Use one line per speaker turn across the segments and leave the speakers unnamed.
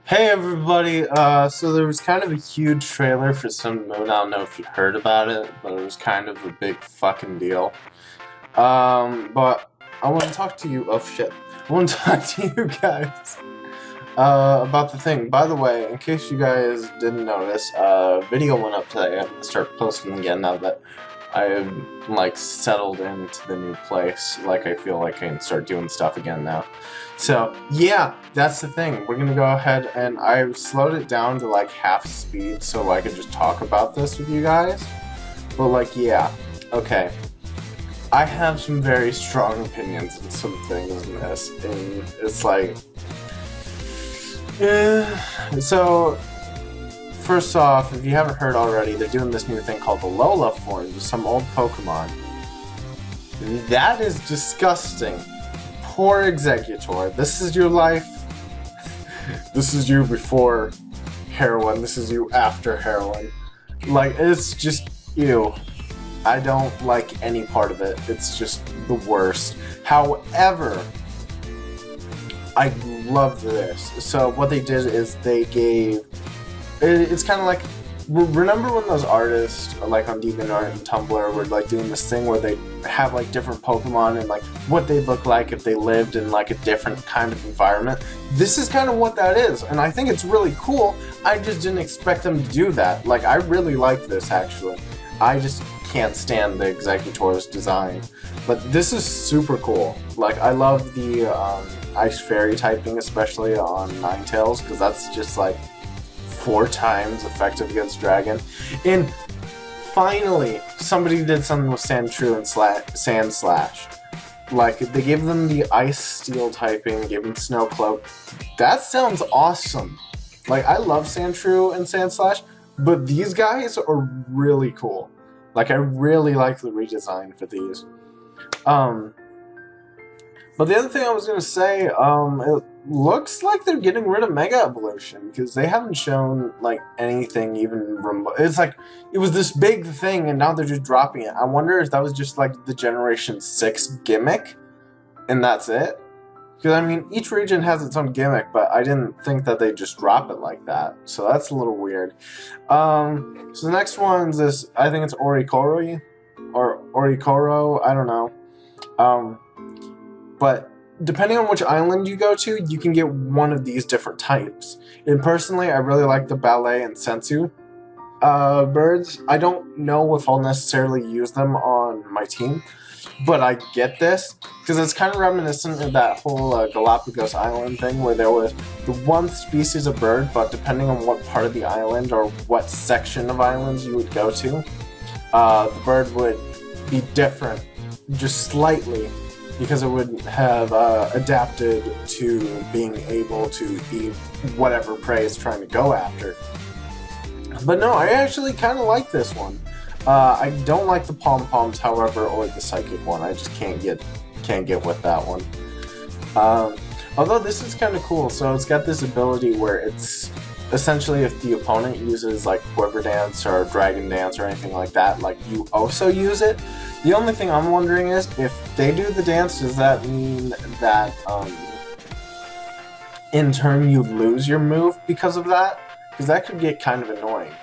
Hey everybody, so there was kind of a huge trailer for Sun Moon. I don't know if you heard about it, but it was kind of a big fucking deal. But I want to talk to you, oh shit, I want to talk to you guys, about the thing. By the way, in case you guys didn't notice, video went up today. I'm gonna start posting again now that I've, like, settled into the new place. Like, I feel like I can start doing stuff again now. So, yeah, that's the thing. We're gonna go ahead and I've slowed it down to, like, half speed so I could just talk about this with you guys. But, like, yeah, okay. I have some very strong opinions on some things in this, and it's like... So... First off, if you haven't heard already, they're doing this new thing called the Lola forms with some old Pokemon. That is disgusting. Poor Executor. This is your life. This is you before heroin. This is you after heroin. Like, it's just ew. I don't like any part of it. It's just the worst. However, I love this. So what they did is they gave... It's kind of like, remember when those artists, like on DeviantArt and Tumblr, were like doing this thing where they have like different Pokemon and like what they'd look like if they lived in like a different kind of environment? This is kind of what that is, and I think it's really cool. I just didn't expect them to do that. Like, I really like this, actually. I just can't stand the Executor's design. But this is super cool. Like, I love the Ice Fairy typing, especially on Ninetales, because that's just like 4 times effective against Dragon. And finally, somebody did something with Sandshrew and Sand Slash. Like, they gave them the Ice Steel typing, gave them Snow Cloak. That sounds awesome. Like, I love Sandshrew and Sand Slash, but these guys are really cool. Like, I really like the redesign for these. But the other thing I was going to say, it looks like they're getting rid of Mega Evolution, because they haven't shown, like, anything even remote. It's like, it was this big thing, and now they're just dropping it. I wonder if that was just, like, the Generation 6 gimmick, and that's it? Because, I mean, each region has its own gimmick, but I didn't think that they'd just drop it like that. So that's a little weird. So the next one's this, I think it's Orikoro, or Orikoro, I don't know. But depending on which island you go to, you can get one of these different types. And personally, I really like the Ballet and Sensu birds. I don't know if I'll necessarily use them on my team, but I get this, because it's kind of reminiscent of that whole Galapagos Island thing, where there was the one species of bird, but depending on what part of the island or what section of islands you would go to, the bird would be different, just slightly, because it would have adapted to being able to eat whatever prey it's trying to go after. But no, I actually kind of like this one. I don't like the pom-poms, however, or the psychic one. I just can't get with that one. Although this is kind of cool. So it's got this ability where it's essentially, if the opponent uses like Quiver Dance or Dragon Dance or anything like that, like, you also use it. The only thing I'm wondering is, if they do the dance, does that mean that in turn you lose your move because of that? Because that could get kind of annoying.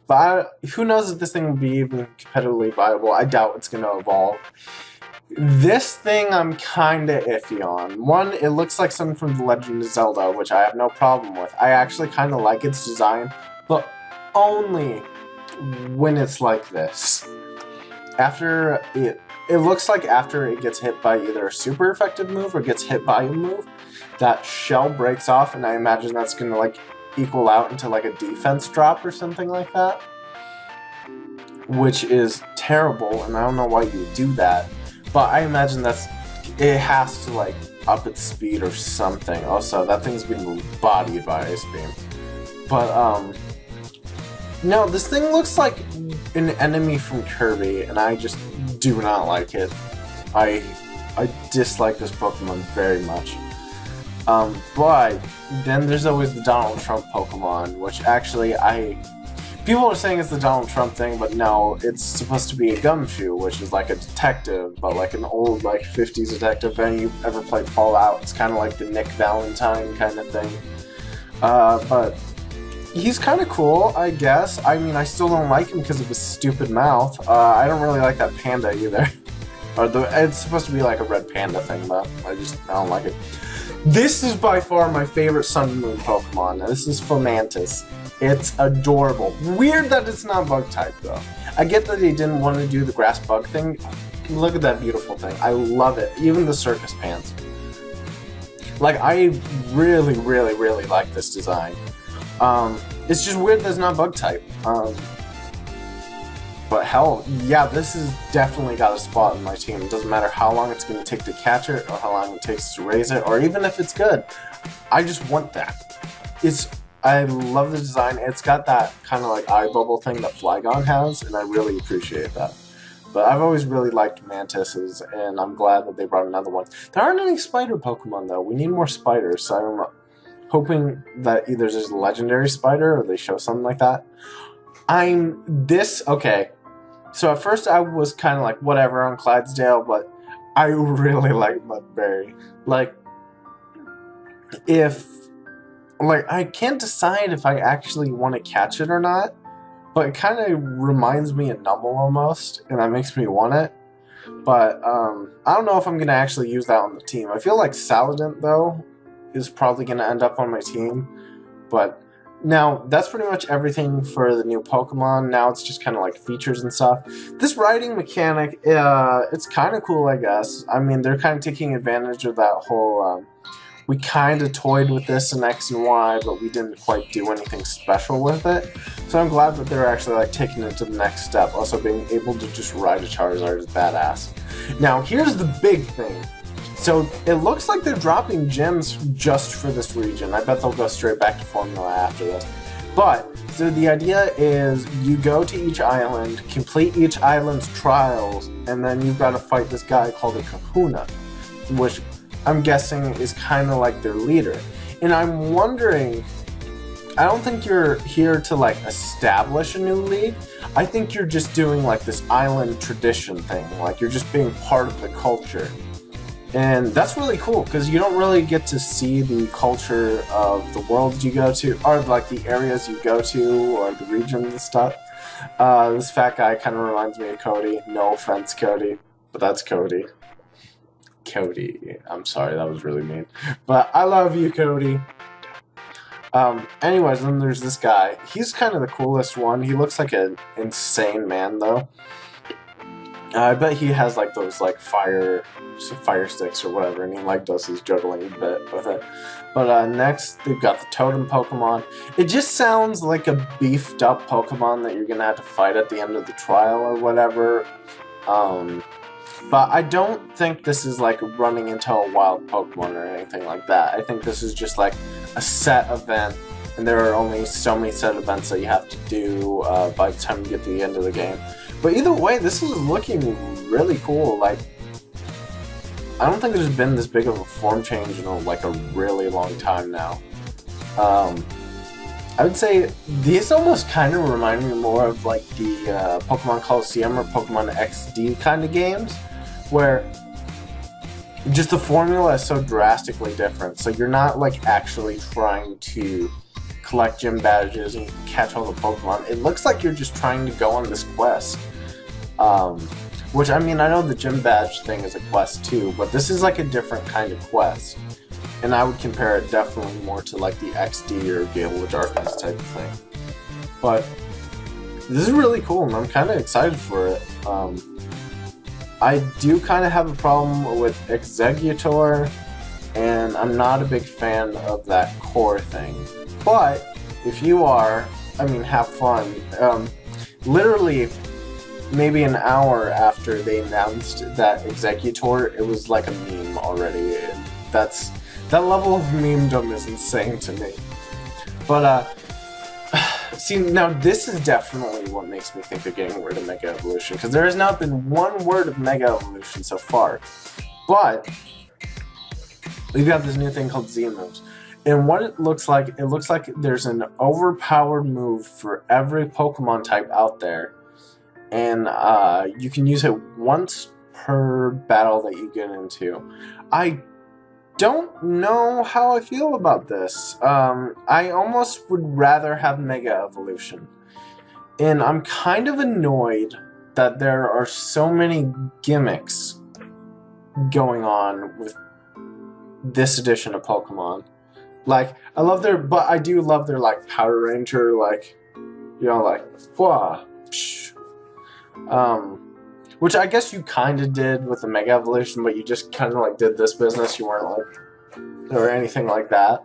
But who knows if this thing will be even competitively viable. I doubt it's going to evolve. This thing I'm kind of iffy on. One, it looks like something from The Legend of Zelda, which I have no problem with. I actually kind of like its design, but only when it's like this. After it looks like after it gets hit by either a super effective move or gets hit by a move, that shell breaks off, and I imagine that's going to like equal out into like a defense drop or something like that, which is terrible, and I don't know why you would do that. But I imagine it has to like up its speed or something. Also, that thing's being bodied by Ice Beam. But no, this thing looks like an enemy from Kirby, and I just do not like it. I dislike this Pokemon very much. But then there's always the Donald Trump Pokemon, which actually People are saying it's the Donald Trump thing, but no, it's supposed to be a gumshoe, which is like a detective, but like an old like 50s detective. If any of you ever played Fallout, it's kind of like the Nick Valentine kind of thing. But he's kind of cool, I guess. I mean, I still don't like him because of his stupid mouth. I don't really like that panda either. It's supposed to be like a red panda thing, but I don't like it. This is by far my favorite Sun and Moon Pokemon. This is Fomantis. It's adorable. Weird that it's not bug type though. I get that they didn't want to do the grass bug thing. Look at that beautiful thing. I love it. Even the circus pants. Like, I really, really, really like this design. It's just weird that it's not bug type. But hell, yeah, this has definitely got a spot in my team. It doesn't matter how long it's going to take to catch it, or how long it takes to raise it, or even if it's good. I just want that. I love the design. It's got that kind of like eye bubble thing that Flygon has, and I really appreciate that. But I've always really liked Mantises, and I'm glad that they brought another one. There aren't any spider Pokemon, though. We need more spiders, so I'm hoping that either there's a legendary spider, or they show something like that. Okay. So at first I was kind of like, whatever, on Clydesdale, but I really like Mudberry. Like, I can't decide if I actually want to catch it or not, but it kind of reminds me of Numble almost, and that makes me want it. But I don't know if I'm going to actually use that on the team. I feel like Saladin, though, is probably going to end up on my team, but now that's pretty much everything for the new Pokemon. Now it's just kind of like features and stuff. This riding mechanic, it's kind of cool, I guess. I mean, they're kind of taking advantage of that whole, we kind of toyed with this in X and Y, but we didn't quite do anything special with it. So I'm glad that they're actually like taking it to the next step. Also, being able to just ride a Charizard is badass. Now, here's the big thing. So it looks like they're dropping gems just for this region. I bet they'll go straight back to Formula after this. But, so the idea is you go to each island, complete each island's trials, and then you've got to fight this guy called a Kahuna, which I'm guessing is kind of like their leader. And I'm wondering, I don't think you're here to like establish a new league. I think you're just doing like this island tradition thing. Like, you're just being part of the culture. And that's really cool, because you don't really get to see the culture of the worlds you go to, or like the areas you go to, or the regions and stuff. This fat guy kind of reminds me of Cody. No offense, Cody, but that's Cody. Cody. I'm sorry, that was really mean. But I love you, Cody. Anyways, then there's this guy. He's kind of the coolest one. He looks like an insane man, though. I bet he has like those like fire sticks or whatever, and he like does his juggling a bit with it. But next, they've got the Totem Pokemon. It just sounds like a beefed up Pokemon that you're gonna have to fight at the end of the trial or whatever. But I don't think this is like running into a wild Pokemon or anything like that. I think this is just like a set event, and there are only so many set events that you have to do by the time you get to the end of the game. But either way, this is looking really cool. Like, I don't think there's been this big of a form change in like a really long time now. I would say these almost kind of remind me more of like the Pokemon Coliseum or Pokemon XD kind of games, where just the formula is so drastically different. So you're not like actually trying to collect gym badges and catch all the Pokemon. It looks like you're just trying to go on this quest. Which, I mean, I know the gym badge thing is a quest too, but this is like a different kind of quest. And I would compare it definitely more to like the XD or Gale of Darkness type of thing. But this is really cool, and I'm kind of excited for it. I do kind of have a problem with Exeggutor, and I'm not a big fan of that core thing. But if you are, I mean, have fun. Literally, maybe an hour after they announced that Exeggutor, it was like a meme already. That level of memedom is insane to me. But, see, now this is definitely what makes me think they're getting rid of Mega Evolution, because there has not been one word of Mega Evolution so far. But we've got this new thing called Z moves. And what it looks like there's an overpowered move for every Pokemon type out there. And you can use it once per battle that you get into. I don't know how I feel about this. I almost would rather have Mega Evolution. And I'm kind of annoyed that there are so many gimmicks going on with this edition of Pokemon. Like, I love their, but I do love their, like, Power Ranger, like, you know, like, wah, psh. Which I guess you kind of did with the Mega Evolution, but you just kind of, like, did this business. You weren't, like, or anything like that.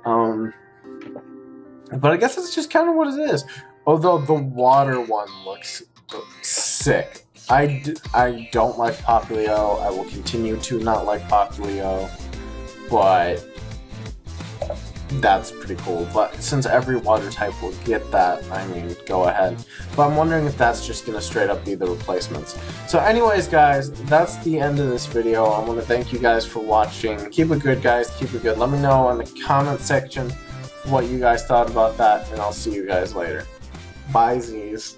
But I guess it's just kind of what it is. Although the water one looks sick. I don't like Popplio. I will continue to not like Popplio. But that's pretty cool. But since every water type will get that, I mean, go ahead. But I'm wondering if that's just going to straight up be the replacements. So anyways, guys, that's the end of this video. I want to thank you guys for watching. Keep it good, guys. Keep it good. Let me know in the comment section what you guys thought about that, and I'll see you guys later. Bye, Z's.